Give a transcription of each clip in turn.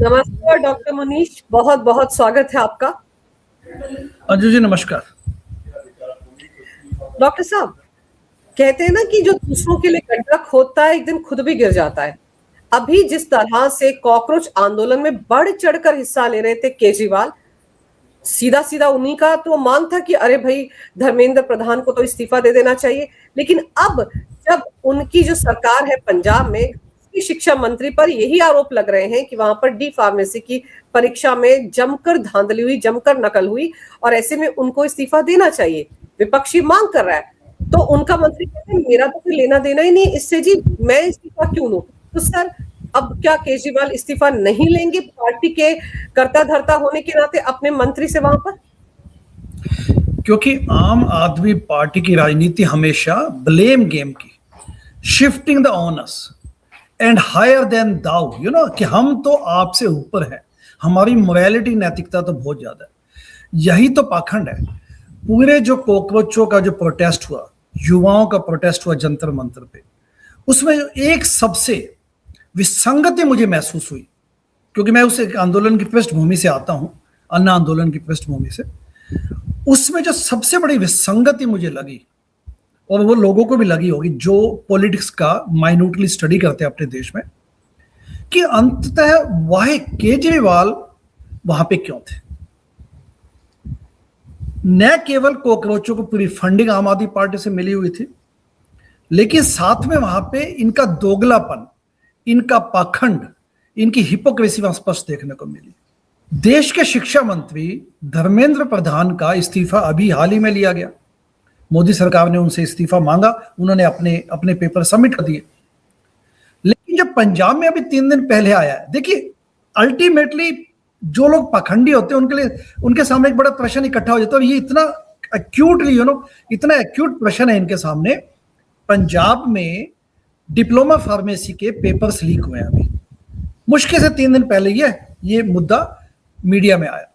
नमस्कार डॉक्टर मनीष, बहुत बहुत स्वागत है आपका। अंजू जी नमस्कार। डॉक्टर साहब, कहते हैं ना कि जो दूसरों के लिए गड्ढा खोदता है एक दिन खुद भी गिर जाता है। अभी जिस तरह से कॉकरोच आंदोलन में बढ़ चढ़कर हिस्सा ले रहे थे केजरीवाल, सीधा सीधा उन्हीं का तो मांग था कि अरे भाई, धर्मेंद्र प्रधान को तो इस्तीफा दे देना चाहिए। लेकिन अब जब उनकी जो सरकार है पंजाब में, शिक्षा मंत्री पर यही आरोप लग रहे हैं कि वहां पर डी फार्मेसी की परीक्षा में जमकर धांधली हुई, जमकर नकल हुई, और ऐसे में उनको इस्तीफा देना चाहिए। विपक्षी मांग कर रहा है तो उनका मंत्री कहते हैं मेरा तो कोई लेना देना ही नहीं इससे जी, मैं इस्तीफा क्यों लूं। तो सर, अब क्या केजरीवाल इस्तीफा नहीं लेंगे पार्टी के कर्ता धर्ता होने के नाते अपने मंत्री से वहां पर? क्योंकि आम आदमी पार्टी की राजनीति हमेशा ब्लेम गेम की, shifting the honours and higher than thou, कि हम तो आपसे ऊपर हैं, हमारी मोरालिटी नैतिकता तो बहुत ज्यादा है। यही तो पाखंड है। पूरे जो कॉकरोचों का जो प्रोटेस्ट हुआ, युवाओं का प्रोटेस्ट हुआ जंतर मंतर पे, उसमें एक सबसे विसंगति मुझे महसूस हुई, क्योंकि मैं उस आंदोलन की पृष्ठभूमि से आता हूं, अन्ना आंदोलन की पृष्ठभूमि से। उसमें जो सबसे बड़ी विसंगति मुझे लगी, और वो लोगों को भी लगी होगी जो पॉलिटिक्स का माइन्यूटली स्टडी करते हैं अपने देश में, कि अंततः वह केजरीवाल वहां पे क्यों थे। न केवल कॉकरोचों को पूरी फंडिंग आम आदमी पार्टी से मिली हुई थी, लेकिन साथ में वहां पे इनका दोगलापन, इनका पाखंड, इनकी हिपोक्रेसी वहां स्पष्ट देखने को मिली। देश के शिक्षा मंत्री धर्मेंद्र प्रधान का इस्तीफा अभी हाल ही में लिया गया। मोदी सरकार ने उनसे इस्तीफा मांगा, उन्होंने अपने पेपर सबमिट कर दिए। लेकिन जब पंजाब में अभी 3 दिन पहले आया है, देखिए अल्टीमेटली जो लोग पाखंडी होते हैं उनके लिए, उनके सामने एक बड़ा प्रश्न इकट्ठा हो जाता है, और ये इतना एक्यूटली इतना एक्यूट प्रश्न है इनके सामने। पंजाब में डिप्लोमा फार्मेसी के पेपर्स लीक हुए हैं अभी, मुश्किल से 3 दिन पहले ये मुद्दा मीडिया में आया।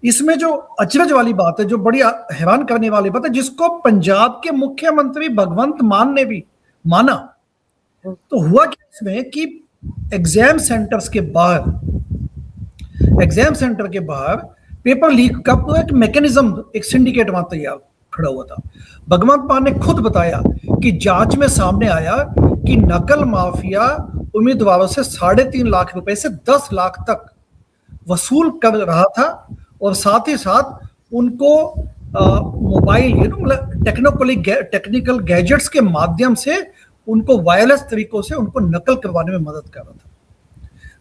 इसमें जो अचरज वाली बात है, जो बड़ी हैरान करने वाली बात है, जिसको पंजाब के मुख्यमंत्री भगवंत मान ने भी माना, तो हुआ क्या इसमें कि एग्जाम सेंटर के बाहर पेपर लीक का पूरा एक मैकेनिज्म, एक सिंडिकेट वहां तैयार खड़ा हुआ था। भगवंत मान ने खुद बताया कि जांच में सामने आया कि नकल माफिया उम्मीदवारों से 3.5 लाख रुपए से 10 लाख तक वसूल कर रहा था, और साथ ही साथ उनको मोबाइल टेक्निकल गैजेट्स के माध्यम से उनको वायरलेस तरीकों से उनको नकल करवाने में मदद कर रहा था।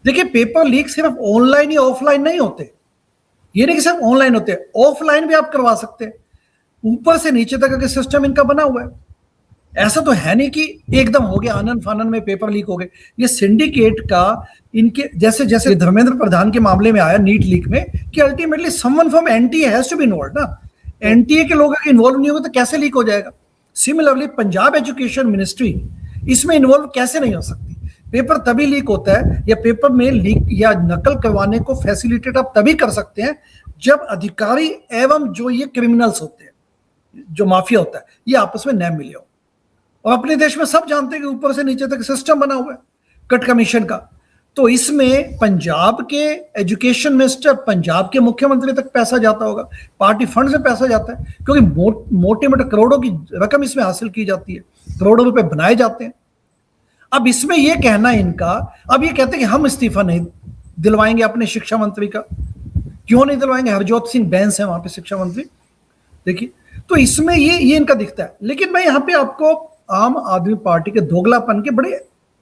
देखिए, पेपर लीक सिर्फ ऑनलाइन या ऑफलाइन नहीं होते, ये नहीं कि सिर्फ ऑनलाइन होते, ऑफलाइन भी आप करवा सकते हैं। ऊपर से नीचे तक अगर सिस्टम इनका बना हुआ है, ऐसा तो है नहीं कि एकदम हो गया आनन फानन में पेपर लीक हो गए। ये सिंडिकेट का, इनके जैसे जैसे धर्मेंद्र प्रधान के मामले में आया नीट लीक में, कि ultimately someone from NTA has to be involve ना। एनटीए के लोग अगर इन्वॉल्व नहीं होंगे तो कैसे लीक हो जाएगा। सिमिलरली पंजाब एजुकेशन मिनिस्ट्री इसमें इन्वॉल्व कैसे नहीं हो सकती। पेपर तभी लीक होता है, या पेपर में लीक या नकल करवाने को फैसिलिटेट आप तभी कर सकते हैं जब अधिकारी एवं जो ये क्रिमिनल्स होते हैं, जो माफिया होता है, ये आपस में न मिले हो। और अपने देश में सब जानते हैं कि ऊपर से नीचे तक सिस्टम बना हुआ है कट कमीशन का। तो इसमें पंजाब के एजुकेशन मिनिस्टर, पंजाब के मुख्यमंत्री तक पैसा जाता होगा, पार्टी फंड से पैसा जाता है, क्योंकि मोटे मोटे करोड़ों की रकम इसमें हासिल की जाती है, करोड़ों रुपए बनाए जाते हैं। अब इसमें यह कहना इनका, अब ये कहते हैं कि हम इस्तीफा नहीं दिलवाएंगे अपने शिक्षा मंत्री का। क्यों नहीं दिलवाएंगे? हरजोत सिंह बैंस है वहां पे शिक्षा मंत्री। देखिए, तो इसमें ये इनका दिखता है। लेकिन मैं यहां पे आपको आम आदमी पार्टी के दोगलापन के बड़े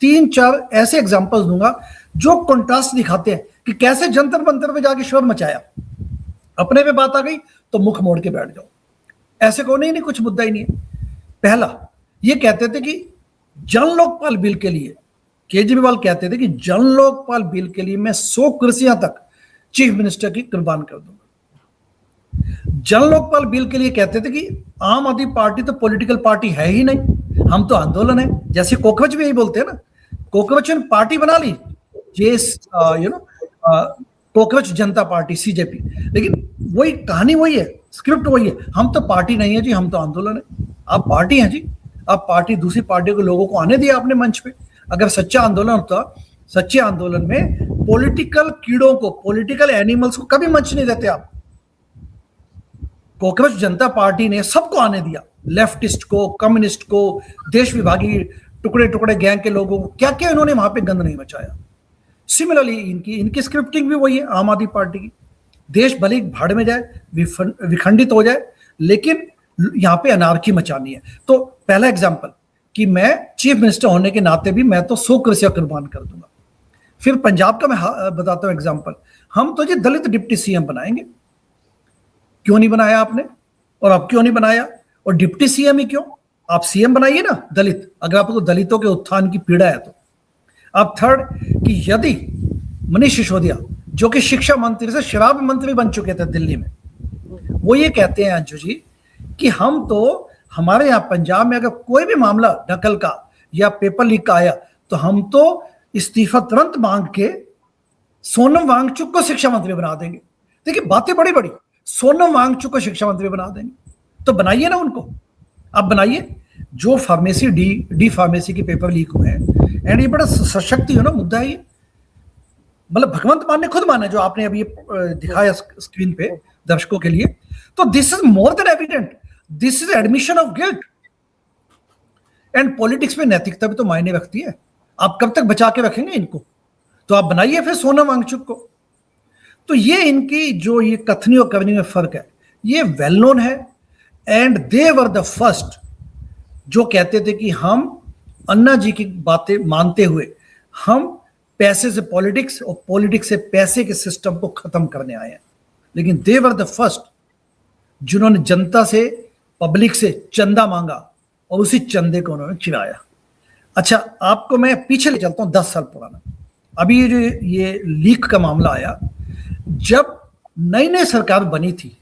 3-4 ऐसे एग्जांपल्स दूंगा जो कंट्रास्ट दिखाते हैं कि कैसे जंतर मंतर पे जाके शोर मचाया, अपने पे बात आ गई तो मुख मोड़ के बैठ जाओ, ऐसे को नहीं कुछ मुद्दा ही नहीं है। पहला, ये कहते थे कि जन लोकपाल बिल के लिए, केजरीवाल कहते थे कि जन लोकपाल बिल के लिए मैं 100 कुर्सियां तक चीफ मिनिस्टर की कुर्बान कर दूंगा। जन लोकपाल बिल के लिए कहते थे कि आम आदमी पार्टी तो पॉलिटिकल पार्टी है ही नहीं, हम तो आंदोलन है। जैसे कॉकरोच भी यही बोलते हैं ना, कॉकरोच ने पार्टी बना ली, कॉकरोच जनता पार्टी सीजेपी, लेकिन वही कहानी वही है, स्क्रिप्ट वही है, हम तो पार्टी नहीं है जी, हम तो आंदोलन है। आप पार्टी हैं जी, आप पार्टी, दूसरी पार्टी के लोगों को आने दिया आपने मंच पे। अगर सच्चा आंदोलन होता सच्चे आंदोलन में पॉलिटिकल कीड़ों को, पॉलिटिकल एनिमल्स को कभी मंच नहीं देते आप। कॉकरोच जनता पार्टी ने सबको आने दिया, लेफ्टिस्ट को, कम्युनिस्ट को, देश विभागी टुकड़े टुकड़े गैंग के लोगों को, क्या क्या इन्होंने वहां पे गंद नहीं मचाया। सिमिलरली इनकी स्क्रिप्टिंग भी वही है आम आदमी पार्टी की। देश भले ही भाड़ में जाए, विखंडित हो जाए, लेकिन यहां पे अनार्की मचानी है। तो पहला एग्जाम्पल कि मैं चीफ मिनिस्टर होने के नाते भी मैं तो 100 कृषि कुर्बान कर दूंगा। फिर पंजाब का मैं बताता हूं एग्जाम्पल, हम तो जी दलित डिप्टी सीएम बनाएंगे। क्यों नहीं बनाया आपने, और अब क्यों नहीं बनाया, और डिप्टी सीएम ही क्यों, आप सीएम बनाइए ना दलित, अगर आपको दलितों के उत्थान की पीड़ा है तो। अब थर्ड कि यदि मनीष सिसोदिया जो कि शिक्षा मंत्री से शराब मंत्री बन चुके थे दिल्ली में, वो ये कहते हैं अंशु जी कि हम तो, हमारे यहाँ पंजाब में अगर कोई भी मामला नकल का या पेपर लीक का आया तो हम तो इस्तीफा तुरंत मांग के सोनम वांगचुक को शिक्षा मंत्री बना देंगे। देखिए बातें बड़ी बड़ी, सोनम वांगचुक को शिक्षा मंत्री बना देंगे। तो बनाइए ना उनको, अब बनाइए। जो फार्मेसी डी फार्मेसी के पेपर लीक हुए हैं, एंड ये बड़ा सशक्ति हो ना मुद्दा है ये, मतलब भगवंत मान ने खुद माना, जो आपने अभी दिखाया स्क्रीन पे दर्शकों के लिए। तो this is more than evident, this is admission of guilt. And politics में नैतिकता भी तो मायने रखती है। आप कब तक बचा के रखेंगे इनको, तो आप बनाइए फिर सोनम वांगचुक को। तो ये इनकी जो ये कथनी और करनी में फर्क है, ये वेल नोन है। And they were the first जो कहते थे कि हम अन्ना जी की बातें मानते हुए हम पैसे से पॉलिटिक्स और पॉलिटिक्स से पैसे के सिस्टम को खत्म करने आए हैं। लेकिन दे वर द फर्स्ट जिन्होंने जनता से, पब्लिक से चंदा मांगा और उसी चंदे को उन्होंने चिराया। अच्छा, आपको मैं पीछे ले चलता हूं 10 साल पुराना। अभी ये लीक का मामला आया, जब नई नई सरकार बनी थी,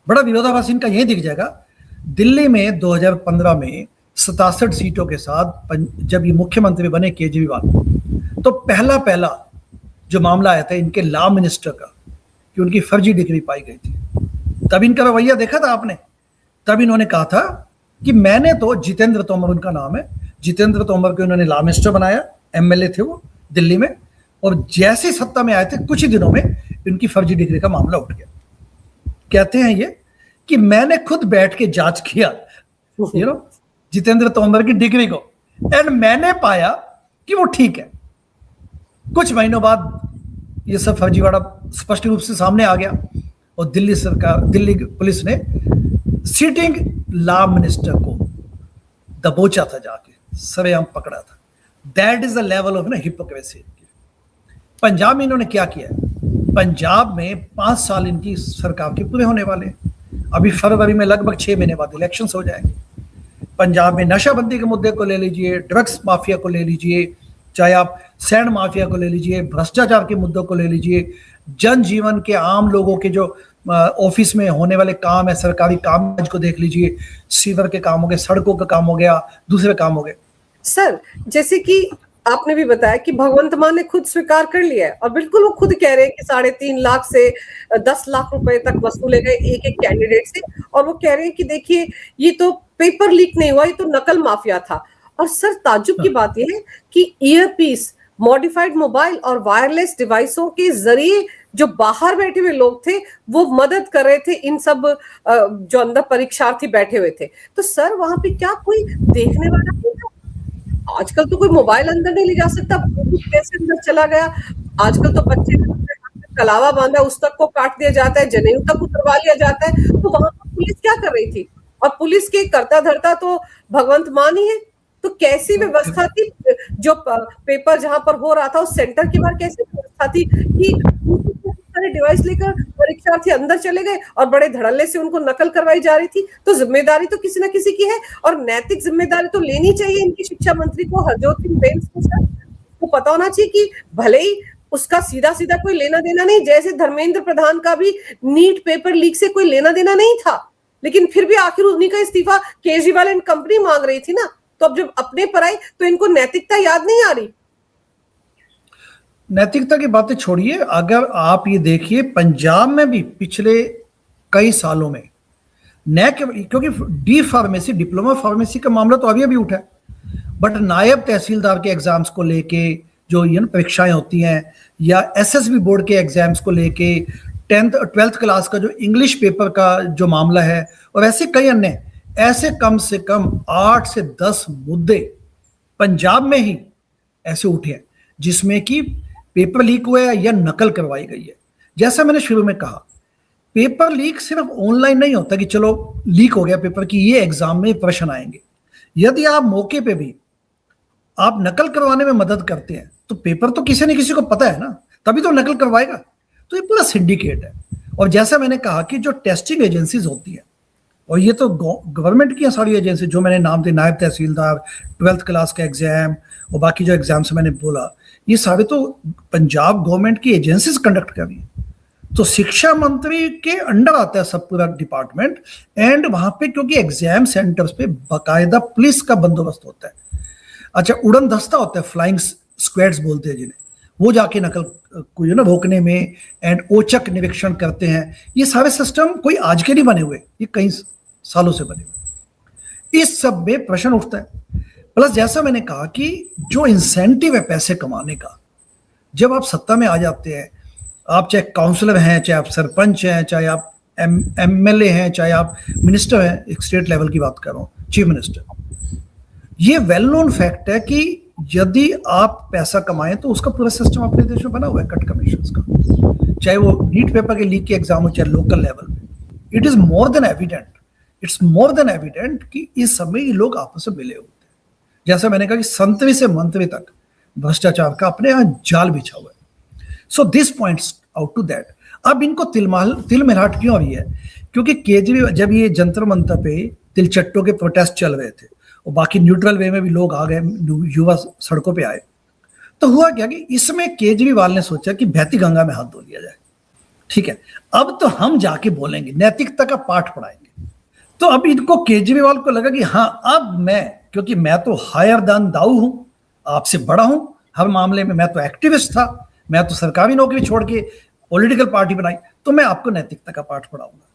बड़ा विरोधाभास इनका यही दिख जाएगा। दिल्ली में 2015 में 67 सीटों के साथ जब ये मुख्यमंत्री बने केजरीवाल, तो पहला जो मामला आया था इनके लॉ मिनिस्टर का कि उनकी फर्जी डिग्री पाई गई थी। तब इनका रवैया देखा था आपने। तब इन्होंने कहा था कि मैंने तो, जितेंद्र तोमर उनका नाम है, जितेंद्र तोमर को इन्होंने लॉ मिनिस्टर बनाया, एमएलए थे वो दिल्ली में, और जैसे सत्ता में आए थे कुछ ही दिनों में इनकी फर्जी डिग्री का मामला उठ गया। कहते हैं ये कि मैंने खुद बैठ के जांच किया जितेंद्र तोमर की डिग्री को, एंड मैंने पाया कि वो ठीक है। कुछ महीनों बाद ये सब फर्जीवाड़ा स्पष्ट रूप से सामने आ गया, और दिल्ली पुलिस ने सिटिंग लॉ मिनिस्टर को दबोचा था, जाके सरेआम पकड़ा था। That is the level of hypocrisy. Punjab में इन्होंने क्या किया है, पंजाब में 5 साल इनकी सरकार के पूरे होने वाले हैं। अभी फरवरी में लगभग 6 महीने बाद इलेक्शंस हो जाएंगे। पंजाब में नशाबंदी के मुद्दे को ले लीजिए, ड्रग्स माफिया को ले लीजिए, चाहे आप सैंड माफिया को ले लीजिए, भ्रष्टाचार के मुद्दों को ले लीजिए, जनजीवन के आम लोगों के जो ऑफिस में होने वाले काम है, सरकारी काम को देख लीजिए, सीवर के काम हो गए, सड़कों का काम हो गया, दूसरे काम हो गए। सर, जैसे कि आपने भी बताया कि भगवंत मान ने खुद स्वीकार कर लिया है, और बिल्कुल वो खुद कह रहे हैं कि 3.5 लाख से 10 लाख रुपए तक वसूले गए एक एक कैंडिडेट से, और वो कह रहे हैं कि देखिए ये तो पेपर लीक नहीं हुआ, ये तो नकल माफिया था। और सर, ताज्जुब की बात यह है कि ईयरपीस, मॉडिफाइड मोबाइल और वायरलेस डिवाइसों के जरिए जो बाहर बैठे हुए लोग थे वो मदद कर रहे थे इन सब जो अंदर परीक्षार्थी बैठे हुए थे। तो सर, वहां पे क्या कोई देखने वाला नहीं था? आजकल तो कोई मोबाइल अंदर नहीं ले जा सकता, कैसे अंदर चला गया? आजकल तो बच्चे कलावा बांधा उस तक को काट दिया जाता है, जनेऊ तक उतरवा लिया जाता है। तो वहां पर पुलिस क्या कर रही थी? और पुलिस के करता धरता तो भगवंत मान ही है। तो कैसी व्यवस्था थी? जो पेपर जहां पर हो रहा था उस सेंटर के बाहर कैसी व्यवस्था थी कि सारे डिवाइस लेकर परीक्षार्थी अंदर चले गए और बड़े धड़ल्ले से उनको नकल करवाई जा रही थी? तो जिम्मेदारी तो किसी न किसी की है, और नैतिक जिम्मेदारी तो लेनी चाहिए इनकी शिक्षा मंत्री को, हरजोत सिंह बेंस को। सर को पता होना चाहिए कि भले ही उसका सीधा सीधा कोई लेना देना नहीं, जैसे धर्मेंद्र प्रधान का भी नीट पेपर लीक से कोई लेना देना नहीं था, लेकिन फिर भी आखिर उन्हीं का इस्तीफा केजरीवाल एंड कंपनी मांग रही थी ना। तो अब जब अपने पर आई तो इनको नैतिकता याद नहीं आ रही। नैतिकता की बातें छोड़िए, अगर आप ये देखिए पंजाब में भी पिछले कई सालों में क्योंकि डी फार्मेसी, डिप्लोमा फार्मेसी का मामला तो अभी अभी उठा है, बट नायब तहसीलदार के एग्जाम्स को लेके, जो ये परीक्षाएं होती हैं, या एसएसबी बोर्ड के एग्जाम्स को लेके 10th और 12th क्लास का जो इंग्लिश पेपर का जो मामला है, और ऐसे कई अन्य, ऐसे कम से कम 8 से 10 मुद्दे पंजाब में ही ऐसे उठे हैं जिसमें कि पेपर लीक हुआ है या नकल करवाई गई है। जैसा मैंने शुरू में कहा, पेपर लीक सिर्फ ऑनलाइन नहीं होता कि चलो लीक हो गया पेपर कि ये एग्जाम में प्रश्न आएंगे। यदि आप मौके पे भी आप नकल करवाने में मदद करते हैं तो पेपर तो किसी न किसी को पता है ना, तभी तो नकल करवाएगा। तो ये पूरा सिंडिकेट है। और जैसा मैंने कहा कि जो टेस्टिंग एजेंसीज होती है, और ये तो गवर्नमेंट की सारी एजेंसी जो मैंने नाम दिए, नायब तहसीलदार, 12th क्लास का एग्जाम और बाकी जो एग्जाम्स मैंने बोला, ये सारे तो पंजाब गवर्नमेंट की एजेंसीज कंडक्ट कर रही है। तो शिक्षा मंत्री के अंडर आता है सब पूरा डिपार्टमेंट। एंड वहां पे क्योंकि एग्जाम सेंटर्स पे बाकायदा पुलिस का बंदोबस्त होता है, अच्छा उड़न दस्ता होता है, फ्लाइंग स्क्वाड्स बोलते हैं जिन्हें, वो जाके नकल को जो ना रोकने में एंड औचक निरीक्षण करते हैं। ये सारे सिस्टम कोई आज के नहीं बने हुए, ये कई सालों से बने हुए। इस सब में प्रश्न उठता है। प्लस जैसा मैंने कहा कि जो इंसेंटिव है पैसे कमाने का, जब आप सत्ता में आ जाते हैं, आप चाहे काउंसलर हैं, चाहे आप सरपंच हैं, चाहे आप एमएलए हैं, चाहे आप मिनिस्टर हैं, एक स्टेट लेवल की बात कर रहा हूं, चीफ मिनिस्टर, ये वेल नोन फैक्ट है कि यदि आप पैसा कमाएं तो उसका पूरा सिस्टम अपने देश में बना हुआ है, कट कमीशन का, चाहे वो नीट पेपर के लीक के एग्जाम हो, चाहे लोकल लेवल पे। It is more than evident, it's more than evident कि इस समय ये लोग आपस में मिले होते हैं। जैसा मैंने कहा कि संतरी से मंत्री तक भ्रष्टाचार का अपने यहाँ जाल बिछा हुआ है। So this points out to that. अब इनको तिल मिलाट क्यों रही है? क्योंकि केजरीवाल जब ये जंतर मंतर पे तिलचट्टों के प्रोटेस्ट चल रहे थे और बाकी न्यूट्रल वे में भी लोग आ गए, युवा सड़कों पे आए, तो हुआ क्या कि इसमें केजरीवाल ने सोचा कि बहती गंगा में हाथ धो लिया जाए। ठीक है, अब तो हम जाके बोलेंगे, नैतिकता का पाठ पढ़ाएंगे। तो अब इनको केजरीवाल को लगा कि हाँ, अब मैं, क्योंकि मैं तो हायर दान दाऊ हूं, आपसे बड़ा हूं हर मामले में, मैं तो एक्टिविस्ट था, मैं तो सरकारी नौकरी छोड़ के पॉलिटिकल पार्टी बनाई, तो मैं आपको नैतिकता का पाठ पढ़ाऊंगा।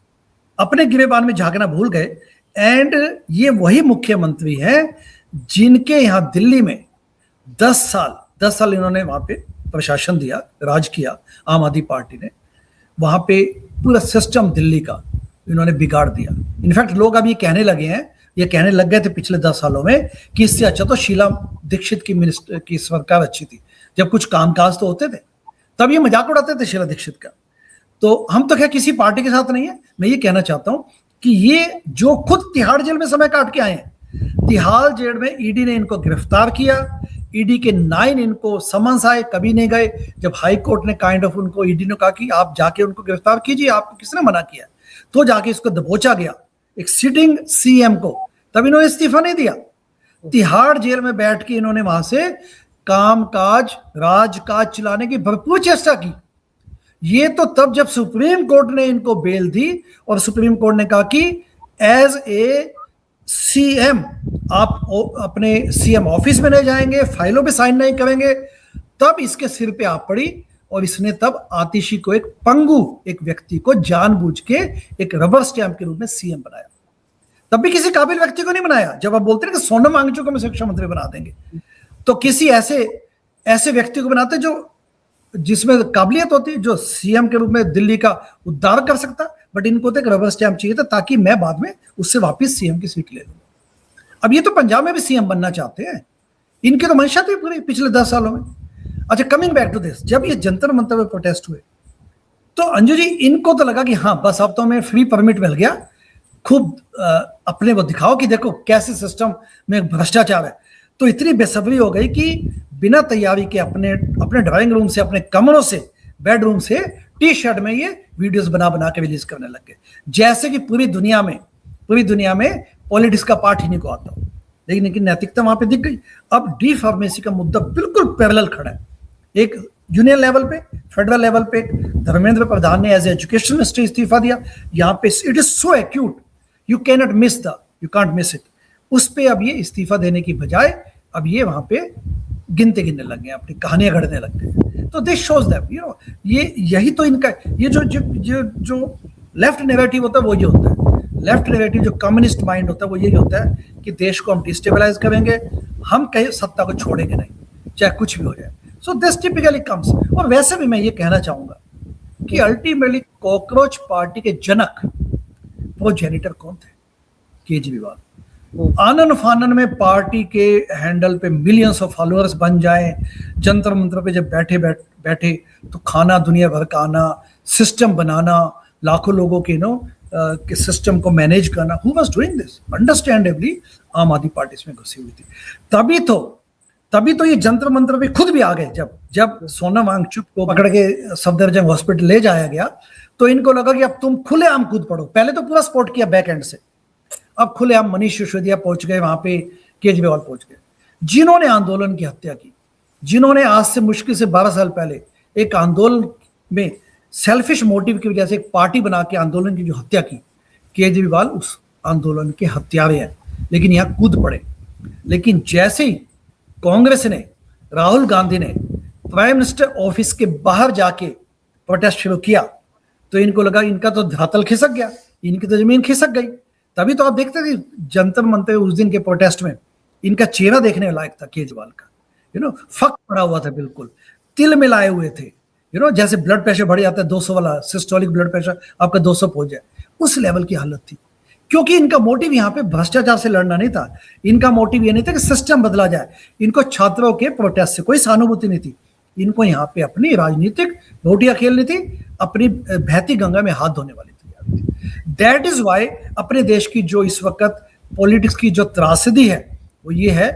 अपने गिरेबान में झांकना भूल गए। एंड ये वही मुख्यमंत्री हैं जिनके यहाँ दिल्ली में 10 साल इन्होंने वहां पे प्रशासन दिया, राज किया आम आदमी पार्टी ने। वहां पे पूरा सिस्टम दिल्ली का इन्होंने बिगाड़ दिया। इनफैक्ट लोग अब ये कहने लगे हैं, ये कहने लग गए थे पिछले 10 सालों में कि इससे अच्छा तो शीला दीक्षित की सरकार अच्छी थी, जब कुछ कामकाज तो होते थे। तब ये मजाक उड़ाते थे शीला दीक्षित का। तो हम तो क्या किसी पार्टी के साथ नहीं है। मैं ये कहना चाहता हूं कि ये जो खुद तिहाड़ जेल में समय काट के आए हैं, तिहाड़ जेल में ईडी ने इनको गिरफ्तार किया, ईडी के 9 इनको समन्स आए, कभी नहीं गए। जब हाई कोर्ट ने काइंड ऑफ उनको, ईडी ने कहा कि आप जाके उनको गिरफ्तार कीजिए, आपको किसने मना किया, तो जाके इसको दबोचा गया एक सिटिंग सीएम को, तब इन्होंने इस्तीफा नहीं दिया। तिहाड़ जेल में बैठ के इन्होंने वहां से कामकाज, राजकाज चलाने की भरपूर चेष्टा की। ये तो तब जब सुप्रीम कोर्ट ने इनको बेल दी और सुप्रीम कोर्ट ने कहा कि एज ए सीएम आप अपने सीएम ऑफिस में नहीं जाएंगे, फाइलों पे साइन नहीं करेंगे, तब इसके सिर पे आप पड़ी। और इसने तब आतिशी को, एक पंगु एक व्यक्ति को जानबूझ के एक रबर स्टैंप के रूप में सीएम बनाया। तब भी किसी काबिल व्यक्ति को नहीं बनाया। जब आप बोलते हैं कि सोनम वांगचुक को हम शिक्षा मंत्री बना देंगे, तो किसी ऐसे व्यक्ति को बनाते जो जिसमें काबिलियत होती, जो सीएम के रूप में दिल्ली का उद्धार कर सकता। बट इनको तो एक रबर स्टैंप चाहिए था ताकि मैं बाद में उससे वापस सीएम की सीट ले लूं। अब ये तो पंजाब में भी सीएम बनना चाहते हैं, इनकी तो मंशा थी पूरी पिछले 10 सालों में। अच्छा, कमिंग बैक टू दिस, जब ये जंतर मंतर में प्रोटेस्ट हुए तो अंजू जी इनको तो लगा कि हाँ बस अब तो हमें फ्री परमिट मिल गया, खूब अपने वो दिखाओ कि देखो कैसे सिस्टम में भ्रष्टाचार है। तो इतनी बेसब्री हो गई कि बिना तैयारी के अपने ड्राइंग रूम से, अपने कमरों से, बेडरूम से टी शर्ट में ये वीडियोस बना के रिलीज करने लग गए, जैसे कि पूरी दुनिया में पॉलिटिक्स का पार्ट ही नहीं को आता हो। लेकिन इनकी नैतिकता वहां पे दिख गई। अब डी फार्मेसी का मुद्दा बिल्कुल पैरेलल खड़ा है। एक यूनियन लेवल पे, फेडरल लेवल पे धर्मेंद्र प्रधान ने एज एजुकेशन मिनिस्टर इस्तीफा दिया। यहाँ पे it is so acute, you can't miss it. उस पे अब ये इस्तीफा देने की बजाय अब ये वहां पे गिनने लग गए, अपनी कहानियां गढ़ने लग गए। तो दिस शोज दैट ये यही तो इनका, ये जो लेफ्ट नैरेटिव होता है वो ये होता है। लेफ्ट नैरेटिव जो कम्युनिस्ट माइंड होता है वो यही होता है कि देश को हम डिस्टेबलाइज करेंगे, हम कहीं सत्ता को छोड़ेंगे नहीं, चाहे कुछ भी हो जाए। So this typically comes. और वैसे भी मैं ये कहना चाहूंगा कि अल्टीमेटली कॉकरोच पार्टी के जनक वो जेनिटर कौन थे? केजरीवाल। आनन फानन में पार्टी के हैंडल पे मिलियंस ऑफ फॉलोअर्स बन जाए, जंतर मंत्र पे जब बैठे तो खाना दुनिया भर का आना, सिस्टम बनाना, लाखों लोगों के के सिस्टम को मैनेज करना। Who was doing this? Understandably आम आदमी पार्टी इसमें घुसी हुई थी। तभी तो ये जंतर मंत्र भी खुद भी आ गए। जब सोनम वांगचुक को पकड़ के सफदरजंग हॉस्पिटल ले जाया गया तो इनको लगा कि अब तुम खुलेआम कूद पड़ो। पहले तो पूरा सपोर्ट किया बैक एंड से, अब खुलेआम मनीष सिसोदिया पहुंच गए वहां पे, केजरीवाल पहुंच गए, जिन्होंने आंदोलन की हत्या की, जिन्होंने आज से मुश्किल से 12 साल पहले एक आंदोलन में सेल्फिश मोटिव की वजह से एक पार्टी बना के आंदोलन की जो हत्या की, केजरीवाल उस आंदोलन के हत्यारे हैं, लेकिन यहां कूद पड़े। लेकिन जैसे ही कांग्रेस ने, राहुल गांधी ने प्राइम मिनिस्टर ऑफिस के बाहर जाके प्रोटेस्ट शुरू किया तो इनको लगा इनका तो धरातल खिसक गया, इनकी तो जमीन खिसक गई। तभी तो आप देखते थे जंतर मंतर उस दिन के प्रोटेस्ट में इनका चेहरा देखने लायक था केजरीवाल का, फक पड़ा हुआ था, बिल्कुल तिल मिलाए हुए थे, जैसे ब्लड प्रेशर बढ़ जाता है 200 वाला सिस्टोलिक ब्लड प्रेशर आपका 200 पहुंच जाए, उस लेवल की हालत थी। क्योंकि इनका मोटिव यहाँ पे भ्रष्टाचार से लड़ना नहीं था, इनका मोटिव ये नहीं था कि सिस्टम बदला जाए, इनको छात्रों के प्रोटेस्ट से कोई सहानुभूति नहीं थी, इनको यहाँ पे अपनी राजनीतिक रोटियां खेलनी थी, अपनी बहती गंगा में हाथ धोने वाली थी। दैट इज वाई अपने देश की जो इस वक्त पॉलिटिक्स की जो त्रासदी है वो ये है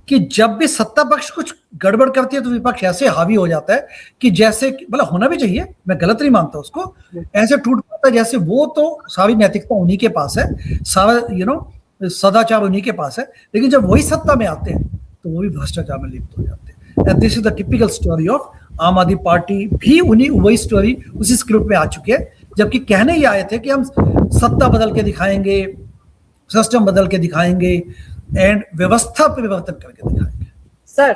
कि जब भी सत्ता पक्ष कुछ गड़बड़ करती है तो विपक्ष ऐसे हावी हो जाता है कि जैसे मतलब होना भी चाहिए, मैं गलत नहीं मानता उसको, ऐसे टूट पड़ता है जैसे वो तो सारी नैतिकता उन्हीं के पास है, सारा सदाचार उन्हीं के पास है, लेकिन जब वही सत्ता में आते हैं तो वो भी भ्रष्टाचार में लिप्त हो जाते हैं। And this is the typical story of आम आदमी पार्टी। भी वही स्टोरी उसी स्क्रिप्ट में आ चुकी है, जबकि कहने ही आए थे कि हम सत्ता बदल के दिखाएंगे, सिस्टम बदल के दिखाएंगे एंड व्यवस्था परिवर्तन करके दिखाएंगे। सर,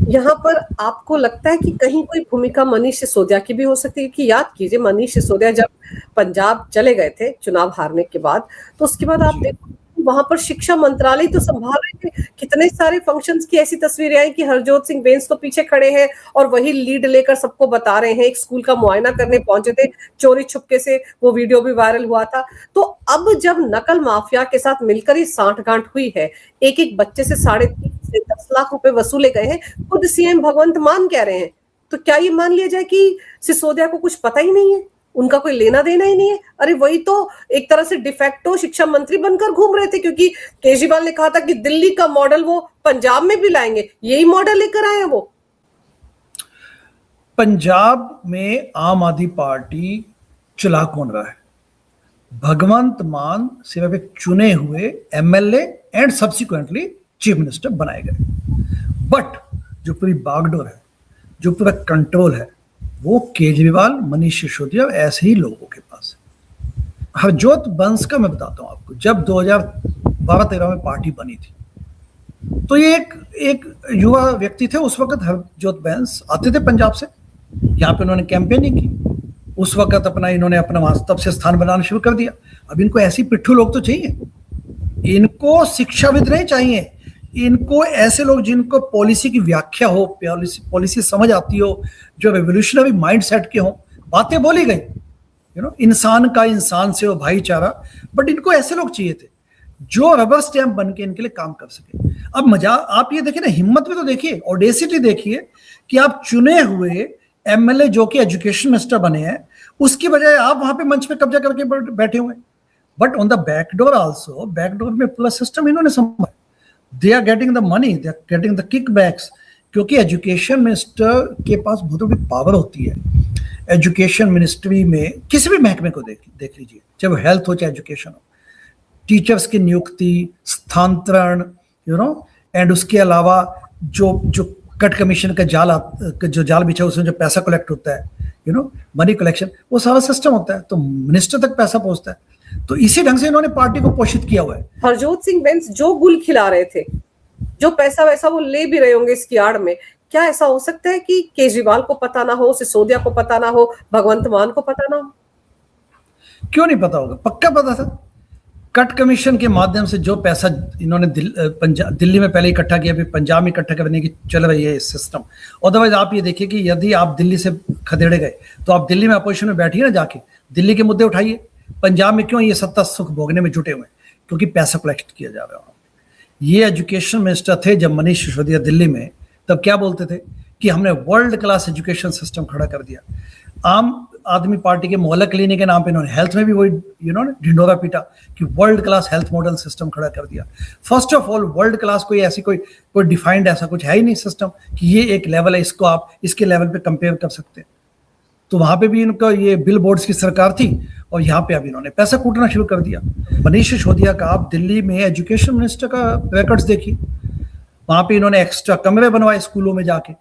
यहाँ पर आपको लगता है कि कहीं कोई भूमिका मनीष सिसोदिया की भी हो सकती है? कि याद कीजिए मनीष सिसोदिया जब पंजाब चले गए थे चुनाव हारने के बाद, तो उसके बाद आप देखो वहां पर शिक्षा मंत्रालय तो संभाल रहे थे, कितने सारे फंक्शंस की ऐसी तस्वीरें आई कि हरजोत सिंह बेंस तो पीछे खड़े हैं और वही लीड लेकर सबको बता रहे हैं। एक स्कूल का मुआयना करने पहुंचे थे चोरी छुपके से, वो वीडियो भी वायरल हुआ था। तो अब जब नकल माफिया के साथ मिलकर ही सांठगांठ हुई है, एक एक बच्चे से 3.5 से 10 लाख रुपए वसूले गए हैं, खुद सीएम भगवंत मान कह रहे हैं, तो क्या ये मान लिया जाए कि सिसोदिया को कुछ पता ही नहीं है, उनका कोई लेना देना ही नहीं है? अरे वही तो एक तरह से डिफेक्टो शिक्षा मंत्री बनकर घूम रहे थे, क्योंकि केजरीवाल ने कहा था कि दिल्ली का मॉडल वो पंजाब में भी लाएंगे, यही मॉडल लेकर आए हैं वो। पंजाब में आम आदमी पार्टी चला कौन रहा है? भगवंत मान सिर्फ एक चुने हुए MLA and subsequently chief minister बनाए गए, बट जो पूरी बागडोर है, जो पूरा कंट्रोल है, वो केजरीवाल, मनीष सिसोदिया ऐसे ही लोगों के पास है। हरजोत बैंस का मैं बताता हूं आपको, जब 2012-13 में पार्टी बनी थी तो ये एक युवा व्यक्ति थे उस वक्त। हरजोत बैंस आते थे पंजाब से, यहाँ पे उन्होंने कैंपेनिंग की, उस वक्त इन्होंने अपना वास्तव से स्थान बनाना शुरू कर दिया। अब इनको ऐसी पिट्ठू लोग तो चाहिए, इनको शिक्षाविद नहीं चाहिए, इनको ऐसे लोग जिनको पॉलिसी की व्याख्या हो, पॉलिसी समझ आती हो, जो रेवोल्यूशनरी माइंडसेट के हो। बातें बोली गई इंसान का इंसान से हो भाईचारा, बट इनको ऐसे लोग चाहिए थे जो रबर स्टैंप बन के इनके लिए काम कर सके। अब मजा आप ये देखिए ना, हिम्मत भी तो देखिए, ऑडेसिटी देखिए कि आप चुने हुए एमएलए जो कि एजुकेशन मिनिस्टर बने हैं, उसकी बजाय आप वहां पे मंच पे कब्जा करके बैठे हुए। But on the backdoor also, backdoor में पूरा सिस्टम इन्होंने संभाला। They are getting the money, they are getting the kickbacks, क्योंकि एजुकेशन मिनिस्टर के पास बहुत बड़ी पावर होती है। एजुकेशन मिनिस्ट्री में किसी भी महकमे को देख लीजिए, चाहे वो हेल्थ हो चाहे एजुकेशन हो, टीचर्स की नियुक्ति, स्थानांतरण, एंड उसके अलावा जो कट कमीशन का जो जाल बिछा उसमें जो पैसा कलेक्ट होता है, मनी कलेक्शन, वो सारा सिस्टम होता है, तो मिनिस्टर तक पैसा पहुंचता है। तो इसी ढंग से इन्होंने पार्टी को पोषित किया हुआ है। हरजोत सिंह बेंस जो गुल खिला रहे थे, जो पैसा वैसा वो ले भी रहे होंगे इसकी आड़ में, क्या ऐसा हो सकता है कि केजरीवाल को पता ना हो, सिसोदिया को पता ना हो, भगवंत मान को पता ना हो? क्यों नहीं पता होगा, पक्का पता था। कट कमीशन के माध्यम से जो पैसा इन्होंने दिल्ली में पहले इकट्ठा किया, फिर पंजाब में इकट्ठा करने की चल रही है सिस्टम। अदरवाइज आप ये देखिए कि यदि आप दिल्ली से खदेड़े गए तो आप दिल्ली में अपोजिशन में बैठिए ना, जाके दिल्ली के मुद्दे उठाइए। पंजाब में क्यों ये सत्ता सुख भोगने में जुटे हुए हैं? क्योंकि पैसा कलेक्ट किया जा रहा है। ये एजुकेशन मिनिस्टर थे जब मनीष सिसोदिया दिल्ली में, तब क्या बोलते थे कि हमने वर्ल्ड क्लास एजुकेशन सिस्टम खड़ा कर दिया। आम आदमी पार्टी के मोहल्ला क्लिनिक के नाम पे इन्होंने हेल्थ में भी वही ढिंडोरा पीटा कि world class health model system खड़ा कर दिया। First of all world class कोई ऐसी कोई डिफाइंड ऐसा कुछ है ही नहीं सिस्टम कि ये एक लेवल है, इसको आप इसके लेवल पे कंपेयर कर सकते हैं। तो वहां पे भी इनका ये बिल बोर्ड्स की सरकार थी और यहाँ पे अब इन्होंने पैसा कूटना शुरू कर दिया। मनीष सिसोदिया का आप दिल्ली में एजुकेशन मिनिस्टर का रिकॉर्ड्स देखिए, वहां पे इन्होंने एक्स्ट्रा कमरे बनवाए स्कूलों में जाके,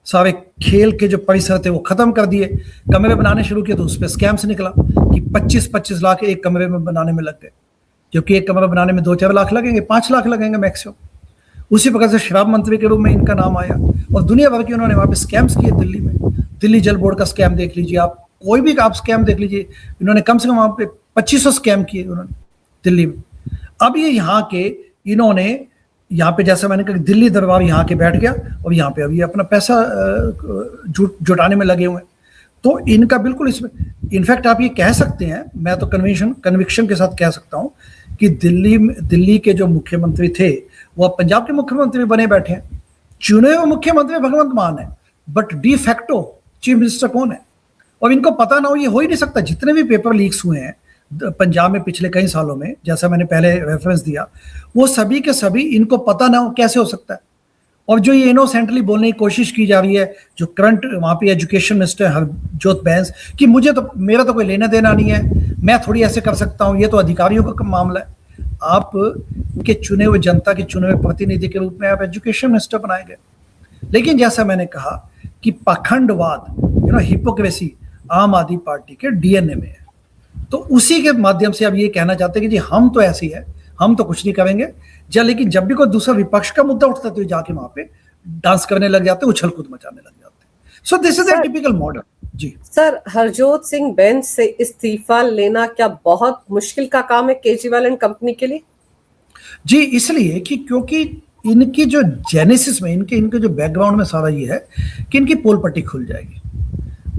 सारे खेल के जो परिसर थे वो खत्म कर दिए, कमरे बनाने शुरू किए तो उस पर स्कैम्स निकला कि 25-25 लाख एक कमरे में बनाने में लग गए, जबकि एक कमरा बनाने में 2-4 लाख लगेंगे, 5 लाख लगेंगे मैक्सिमम। उसी प्रकार से शराब मंत्री के रूप में इनका नाम आया और दुनिया भर के उन्होंने वहां पे स्कैम्स किए। दिल्ली में दिल्ली जल बोर्ड का स्कैम देख लीजिए आप, कोई भी आप स्कैम देख लीजिए, इन्होंने कम से कम वहां पे 2500 स्कैम किए उन्होंने दिल्ली में। अब ये यहाँ के इन्होंने यहाँ पे जैसा मैंने कहा दिल्ली दरबार यहाँ के बैठ गया और यहाँ पे अभी अपना पैसा जुटाने में लगे हुए हैं। तो इनका बिल्कुल इसमें इनफैक्ट आप ये कह सकते हैं, मैं तो कन्विक्शन के साथ कह सकता हूँ कि दिल्ली के जो मुख्यमंत्री थे वो अब पंजाब के मुख्यमंत्री बने बैठे हैं। चुने हुए मुख्यमंत्री भगवंत मान है, but de facto chief minister कौन है? और इनको पता ना हो ये हो ही नहीं सकता। जितने भी पेपर लीक्स हुए हैं पंजाब में पिछले कई सालों में, जैसा मैंने पहले रेफरेंस दिया, वो सभी के सभी इनको पता ना हो कैसे हो सकता है। और जो ये इनोसेंटली बोलने की कोशिश की जा रही है, जो करंट वहाँ पे एजुकेशन मिनिस्टर हरजोत बैंस, कि मेरा तो कोई लेना देना नहीं है, मैं थोड़ी ऐसे कर सकता हूँ, ये तो अधिकारियों का मामला है। आप के चुने हुए जनता के चुने हुए प्रतिनिधि के रूप में आप एजुकेशन मिनिस्टर बनाए गए। लेकिन जैसा मैंने कहा कि पाखंडवाद हिपोक्रेसी आम आदमी पार्टी के डीएनए में है, तो उसी के माध्यम से अब ये कहना चाहते हैं कि जी हम तो ऐसी है, हम तो कुछ नहीं करेंगे। लेकिन जब भी कोई दूसरा विपक्ष का मुद्दा उठता है तो जाके वहां पे डांस करने लग जाते हैं, उछल कूद मचाने लग जाते हैं। So this is a typical model. जी सर, हरजोत सिंह बेंच से इस्तीफा लेना क्या बहुत मुश्किल का काम है केजरीवाल एंड कंपनी के लिए? जी इसलिए कि क्योंकि इनकी जो जेनेसिस में इनके जो बैकग्राउंड में सारा ये है कि इनकी पोल पट्टी खुल जाएगी।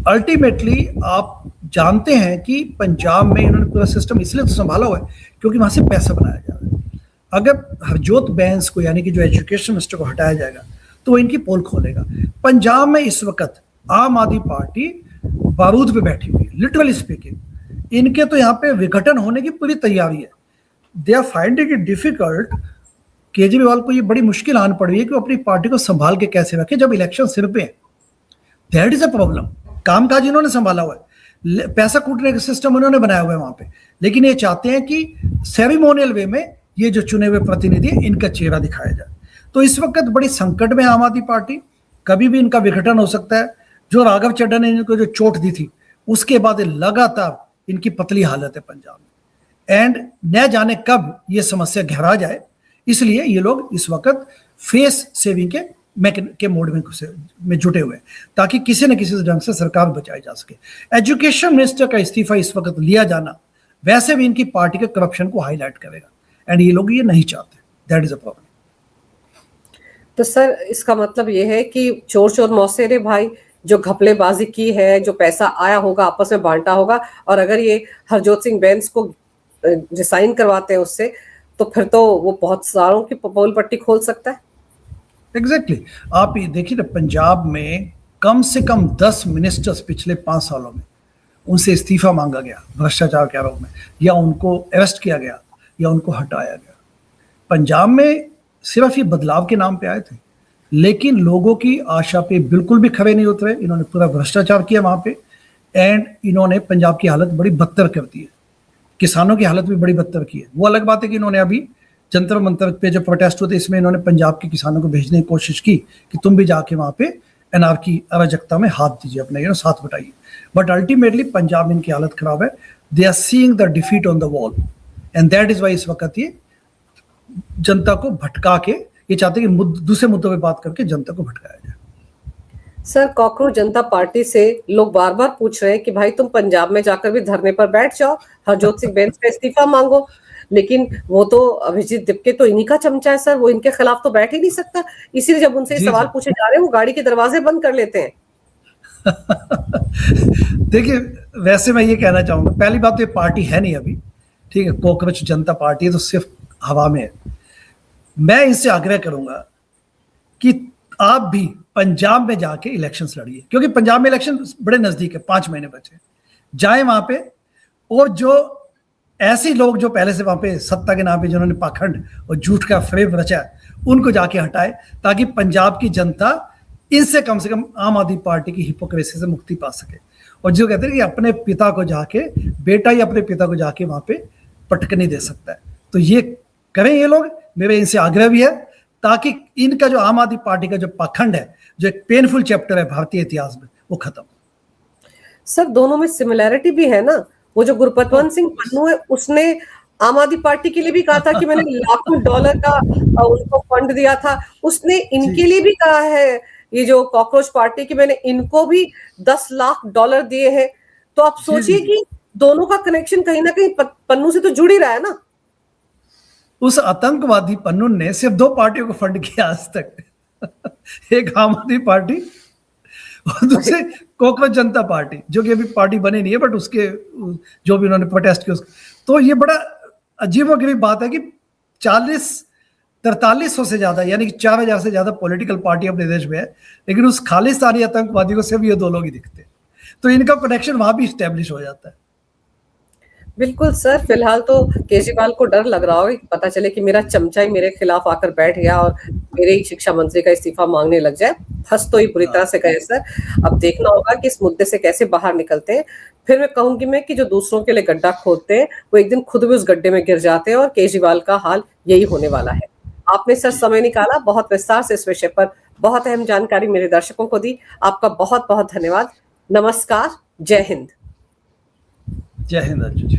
अल्टीमेटली आप जानते हैं कि पंजाब में इन्होंने पूरा सिस्टम इसलिए तो संभाला हुआ है क्योंकि वहां से पैसा बनाया जा रहा है। अगर हरजोत बैंस को यानी कि जो एजुकेशन मिनिस्टर को हटाया जाएगा तो वो इनकी पोल खोलेगा। पंजाब में इस वक्त आम आदमी पार्टी बारूद पे बैठी हुई है, लिटरली स्पीकिंग। इनके तो यहाँ पे विघटन होने की पूरी तैयारी है। They are finding it difficult. Kejriwal को ये बड़ी मुश्किल आन पड़ रही है कि वो अपनी पार्टी को संभाल के कैसे रखे जब इलेक्शन सिर पे है। That is a problem. कामकाज इन्होंने संभाला हुआ है, पैसा कूटने का सिस्टम उन्होंने बनाया हुआ है वहां पे, लेकिन ये चाहते हैं कि सेरेमोनियल वे में ये जो चुने हुए प्रतिनिधि इनका चेहरा दिखाया जाए। तो इस वक्त बड़ी संकट में आम आदमी पार्टी, कभी भी इनका विघटन हो सकता है। जो राघव चड्ढा ने इनको जो चोट दी थी उसके बाद लगातार इनकी पतली हालत है पंजाब में, एंड न जाने कब ये समस्या गहरा जाए। इसलिए ये लोग इस वक्त फेस सेविंग के मोड में जुटे हुए हैं ताकि किसी न किसी ढंग से सरकार बचाई जा सके। एजुकेशन मिनिस्टर का इस्तीफा इस वक्त लिया जाना वैसे भी इनकी पार्टी के करप्शन को हाईलाइट करेगा, एंड ये लोग ये नहीं चाहते। That is a problem. तो सर इसका मतलब ये है कि चोर चोर मौसेरे भाई, जो घपलेबाजी की है, जो पैसा आया होगा आपस में बांटा होगा, और अगर ये हरजोत सिंह बैंस को रिसाइन करवाते हैं उससे, तो फिर तो वो बहुत सारों की पोल पट्टी खोल सकता है। एग्जैक्टली आप ये देखिए ना, पंजाब में कम से कम 10 मिनिस्टर्स पिछले 5 सालों में उनसे इस्तीफा मांगा गया भ्रष्टाचार के आरोप में, या उनको अरेस्ट किया गया या उनको हटाया गया। पंजाब में सिर्फ ये बदलाव के नाम पे आए थे, लेकिन लोगों की आशा पे बिल्कुल भी खरे नहीं उतरे। इन्होंने पूरा भ्रष्टाचार किया वहां पे, एंड इन्होंने पंजाब की हालत बड़ी बदतर कर दी है। किसानों की हालत भी बड़ी बदतर की है। वो अलग बात है कि इन्होंने अभी जंतर मंतर पे जो प्रोटेस्ट हुए थे, इसमें इन्होंने पंजाब के किसानों को भेजने की कोशिश की कि तुम भी जाके वहां पे एनआरकी अराजकता में हाथ दीजिए, अपने साथ बटाइए। बट अल्टीमेटली पंजाब में इनकी हालत खराब है। They are seeing the defeat on the wall, and that is why इस वक्त ये जनता को भटका के ये चाहते हैं कि दूसरे मुद्दों पे बात करके जनता को भटकाया जाए। सर, कॉकरोच जनता पार्टी से लोग बार-बार पूछ रहे हैं कि भाई तुम पंजाब में जाकर भी धरने पर बैठ जाओ, हरजोत सिंह बेंस का इस्तीफा मांगो। लेकिन वो तो अभिजीत दिपके तो इन्हीं का चमचा है सर, वो इनके खिलाफ तो बैठ ही नहीं सकता। इसीलिए जब उनसे जी सवाल जी। पूछे जा रहे हैं वो गाड़ी के दरवाजे बंद कर लेते हैं। देखिए, वैसे मैं ये कहना चाहूंगा, पहली बात तो ये पार्टी है नहीं अभी, ठीक है, कॉकरोच जनता पार्टी है तो सिर्फ हवा में है। मैं इनसे आग्रह करूंगा कि आप भी पंजाब में जाके इलेक्शंस लड़िए, क्योंकि पंजाब में इलेक्शन बड़े नजदीक है, 5 महीने बचे। जाए वहां पे, और जो ऐसे लोग जो पहले से वहां पे सत्ता के नाम पे जिन्होंने पाखंड और झूठ का फ्रेम रचा है, उनको जाके हटाए, ताकि पंजाब की जनता इनसे कम से कम आम आदमी पार्टी की हिपोक्रेसी से मुक्ति पा सके। और जो कहते हैं कि अपने पिता को जाके, बेटा ही अपने पिता को जाके वहां पे पटकनी दे सकता है, तो ये करें ये लोग, मेरे इनसे आग्रह भी है, ताकि इनका जो आम आदमी पार्टी का जो पाखंड है, जो एक पेनफुल चैप्टर है भारतीय इतिहास में, वो खत्म। सर, दोनों में सिमिलैरिटी भी है ना। वो जो गुरपतवंत सिंह पन्नू है, उसने आम आदमी पार्टी के लिए भी कहा था कि मैंने लाखों डॉलर का उनको फंड दिया था। उसने इनके लिए भी कहा है, ये जो कॉकरोच पार्टी, की मैंने इनको भी 10 लाख डॉलर दिए हैं। तो आप सोचिए कि दोनों का कनेक्शन कहीं ना कहीं पन्नू से तो जुड़ ही रहा है ना। उस आतंकवादी पन्नू ने सिर्फ 2 पार्टियों को फंड किया आज तक। एक आम आदमी पार्टी और दूसरे कॉकरोच जनता पार्टी, जो कि अभी पार्टी बनी नहीं है, बट उसके जो भी उन्होंने प्रोटेस्ट किया, तो ये बड़ा अजीबोगरीब बात है कि 4300 से ज्यादा, यानी कि 4000 से ज्यादा पॉलिटिकल पार्टी अपने देश में है, लेकिन उस खालिस्तानी आतंकवादी को सिर्फ ये 2 लोग ही दिखते हैं, तो इनका कनेक्शन वहां भी स्टैब्लिश हो जाता है। बिल्कुल सर, फिलहाल तो केजरीवाल को डर लग रहा होगा कि पता चले कि मेरा चमचा ही मेरे खिलाफ आकर बैठ गया और मेरे ही शिक्षा मंत्री का इस्तीफा मांगने लग जाए। फंस तो ही बुरी तरह से गए सर। अब देखना होगा कि इस मुद्दे से कैसे बाहर निकलते हैं। फिर मैं कहूंगी कि जो दूसरों के लिए गड्ढा खोदते हैं, वो एक दिन खुद भी उस गड्ढे में गिर जाते हैं, और केजरीवाल का हाल यही होने वाला है। आपने सर समय निकाला, बहुत विस्तार से इस विषय पर बहुत अहम जानकारी मेरे दर्शकों को दी। आपका बहुत बहुत धन्यवाद। नमस्कार, जय हिंद। जय हिंद अर्जुन जी।